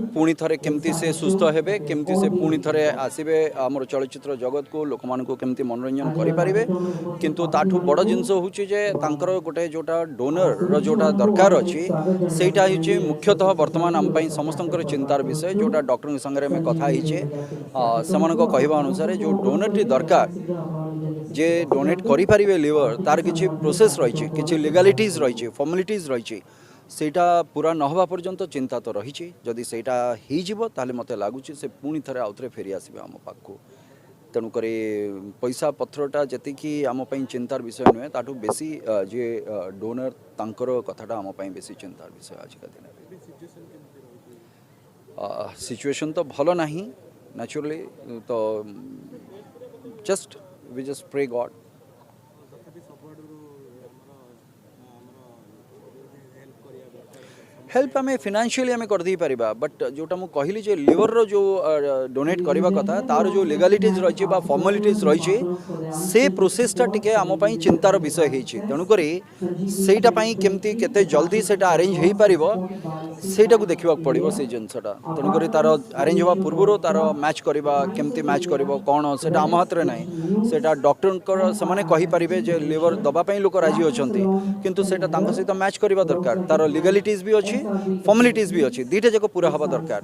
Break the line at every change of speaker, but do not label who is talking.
पुणी थे केमती से सुस्थ हेबे केमती से पुणी थे आसबे आमर चलचित्र जगत को लोक मान केमती मनोरंजन करेंगे किंतु ताठू बड़ जिनस हूँ गोटे जोटा डोनर जोटा दरकार अच्छी सेटा हूँ मुख्यतः वर्तमान आम समस्त चिंतार विषय जोटा डॉक्टर संगे आम कथे से कहवा अनुसार जो डोनेट दरकार जे डोनेट करें लिवर तार किसी प्रोसेस रही किसी लीगालिटीज रही फॉर्मालिटीज रही सेटा पूरा न हवा पर्यंत चिंता तो रही जदि सेटा हो मत लगुच से पुणी थे आउ थे फेरी आसबे आम पाक तेणुक पैसा पत्रटा जी आम चिंतार विषय नुहे ताठू बेसी जे डोनर तांकर कथाटा आम बेसी चिंतार विषय आजिका दिन सिचुएशन तो भल ना नेचुरली तो we just pray God help um financially um कर पारिबा बट जोटा मु कहली जे लिवर रो जो डोनेट करबा कथा तार जो लीगालिटीज रही फॉर्मालिटीज रही से प्रोसेसटा टिके आम पई चिंतार विषय होती तेणुक सेटा पई केमती केते जल्दी सेटा अरेंज हो पारिबो सेटा को देखा पड़ो से जिनसटा तेणुक तार अरेंज हवा पूर्व तार मैच करवा केमती मैच करिवो कौन सेटा आम हाथ में ना सेटा डॉक्टर से कहींपारे जे लिवर दवाई लोक राजी अच्छा किंतु सेटा तांको सहित मैच करवा दरकार तार लीगालिटीज भी अच्छी फॉर्मालिटीज भी अच्छी दीटा जाक पूरा हवा दरकार।